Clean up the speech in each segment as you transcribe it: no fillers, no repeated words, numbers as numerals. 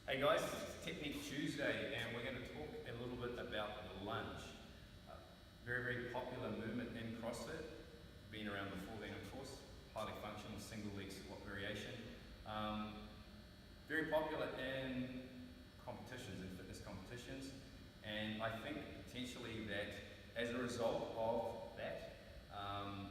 Hey guys, it's Technique Tuesday and we're going to talk a little bit about the lunge. Very popular movement in CrossFit, been around before then of course, highly functional single leg squat variation. Very popular in competitions, in fitness competitions, and I think potentially that as a result of that,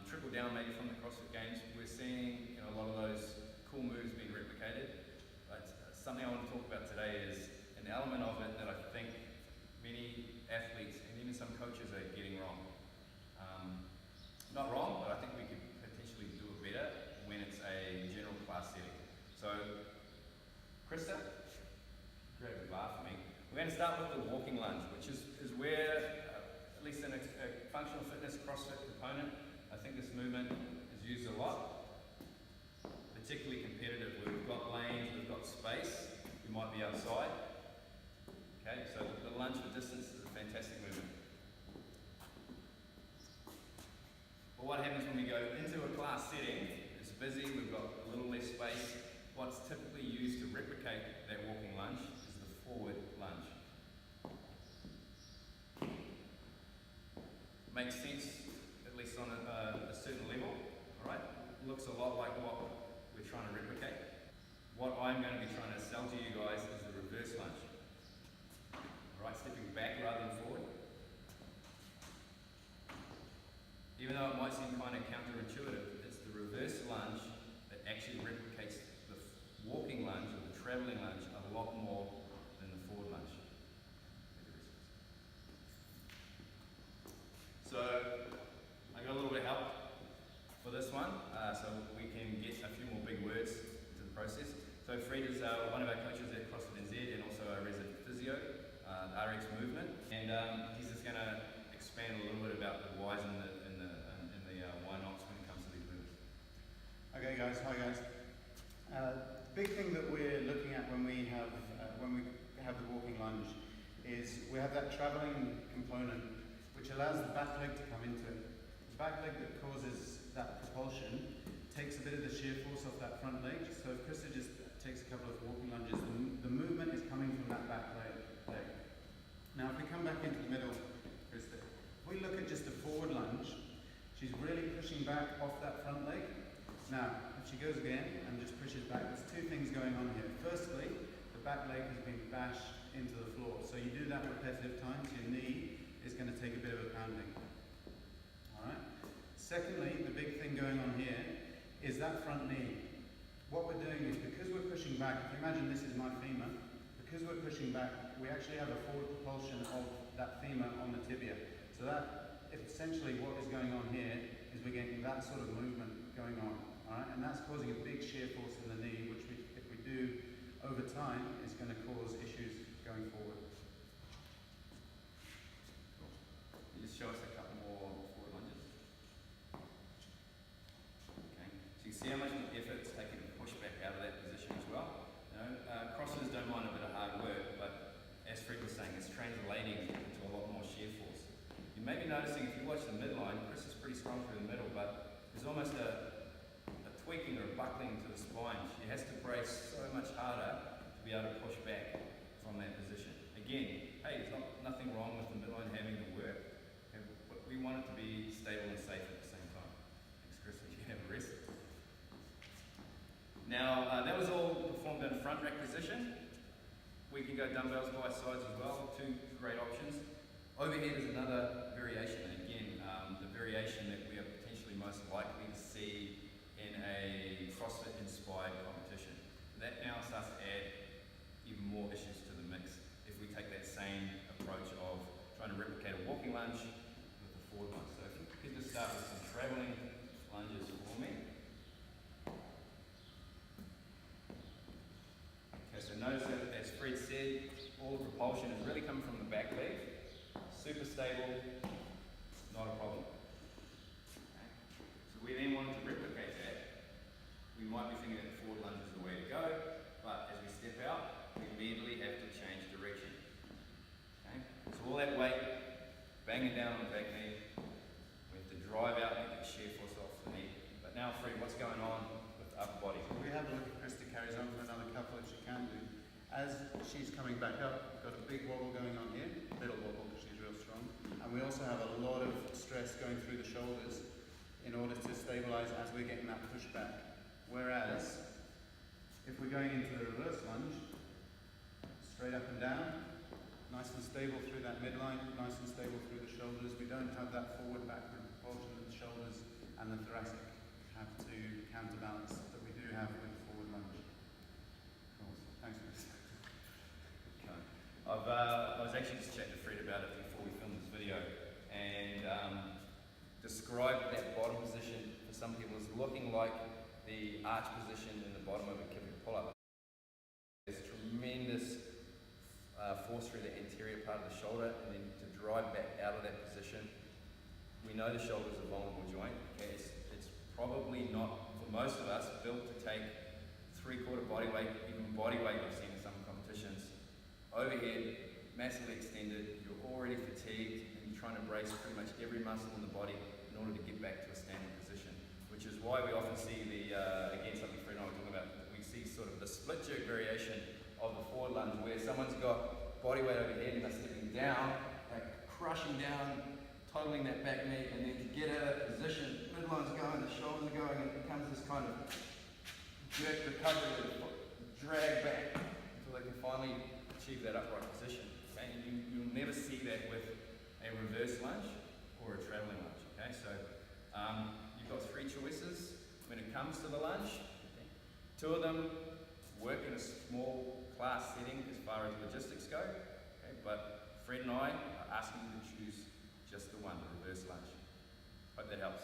trickle down maybe from the CrossFit Games, we're seeing a lot of those cool moves being replicated. But something I want to talk about today is an element of it that I think many athletes and even some coaches are getting wrong. Not wrong, but I think we could potentially do it better when it's a general class setting. So, Krista, grab a bar for me. We're going to start with the walking lunge, which is where, at least in a functional fitness CrossFit component, I think this movement is used a lot. Particularly competitive, where we've got lanes, we've got space, we might be outside. Okay, so the lunge for distance is a fantastic movement. But what happens when we go into a class setting, it's busy, we've got a little less space. What's typically used to replicate that walking lunge is the forward lunge. Makes sense, at least on a certain level, all right? Looks a lot like what we're trying to replicate. What I'm going to be trying to sell to you guys is the reverse lunge. Alright, stepping back rather than forward. Even though it might seem kind of counterintuitive, it's the reverse lunge that actually replicates the walking lunge or the traveling lunge a lot more than the forward lunge. So, I got a little bit of help for this one, so we can get a few more big words into the process. So Fred is one of our coaches at CrossFit NZ and also a resident physio, the RX movement, and he's just going to expand a little bit about the whys and the why nots when it comes to these movements. Okay guys, hi guys. Big thing that we're looking at when we have the walking lunge is we have that traveling component which allows the back leg to come into it. The back leg that causes that propulsion takes a bit of the shear force off that front leg. So if Krista just takes a couple of walking lunges, the movement is coming from that back leg. Now if we come back into the middle, Krista, if we look at just a forward lunge, she's really pushing back off that front leg. Now, if she goes again and just pushes back, there's two things going on here. Firstly, the back leg has been bashed into the floor. So you do that repetitive times, your knee is going to take a bit of a pounding. Alright? Secondly, the big thing going on here is that front knee. What we're doing is, because we're pushing back, if you imagine this is my femur, because we're pushing back, we actually have a forward propulsion of that femur on the tibia. So that, essentially what is going on here is we're getting that sort of movement going on. Alright? And that's causing a big shear force in the knee, which if we do over time, is going to cause issues going forward. Can you just show us a couple more forward lunges? Okay, so you can see how much effort it's taking to push back out of that position as well. CrossFitters don't mind a bit of hard work, but as Fred was saying, it's translating into a lot more shear force. You may be noticing if you watch the midline, Chris is pretty strong through the middle, but there's almost a tweaking or a buckling to the spine. She has to brace so much harder to be able to push back from that position. Again, hey, there's nothing wrong with the midline having to work, okay, but we want it to be stable and safe at the same time. Thanks, Chris, you can have a rest. Now, that was all performed in a front rack position. We can go dumbbells by sides as well, two great options. Overhead is another variation, and again, the variation that we are potentially most likely to see in a CrossFit-inspired competition. That now starts to add even more issues to the mix if we take that same approach of trying to replicate a walking lunge with the forward lunge. So if you could just start with some traveling lunges for me. Okay, so notice that, as Fred said, all the propulsion is really coming from the back leg. Super stable, not a problem. Okay. So we then wanted to replicate that. We might be thinking that forward lunge is the way to go, but as we step out, we immediately have to change direction. Okay. So all that weight, banging down on the back knee, we have to drive out and get the shear force off the knee. But now, Fred, what's going on with the upper body? We have a look at Krista carries on for another couple if she can do. As she's coming back up, we've got a big wobble going on here, little wobble because she's real strong. And we also have a lot of stress going through the shoulders in order to stabilize as we're getting that push back. Whereas, if we're going into the reverse lunge, straight up and down, nice and stable through that midline, nice and stable through the shoulders. We don't have that forward-backward propulsion of the shoulders and the thoracic have to counterbalance that we do have with the forward lunge. Cool. Thanks, Chris. Okay. I was actually just chatting to Fred about it before we filmed this video, and described that bottom position for some people as looking like the arch position in the bottom of a kipper pull-up. There's tremendous force through the anterior part of the shoulder, and then to drive back out of that position. We know the shoulder is a vulnerable joint. Okay, it's probably not, for most of us, built to take 3/4 body weight, even body weight I've seen in some competitions. Overhead, massively extended, you're already fatigued, and you're trying to brace pretty much every muscle in the body in order to get back to a standing position, which is why we often see the, again, something Fred and I were talking about, we see sort of the split jerk variation of the forward lunge, where someone's got body weight overhead and they're stepping down, like crushing down, totaling that back knee, and then to get out of that position, midline's going, the shoulders are going, and it becomes this kind of jerk recovery with the foot drag back until they can finally achieve that upright position. Okay? And you'll never see that with a reverse lunge or a traveling lunge. Okay, so you've got 3 choices when it comes to the lunge. 2 of them work in a small class setting as far as logistics go, okay, but Fred and I are asking you to choose just the one, the reverse lunge. Hope that helps.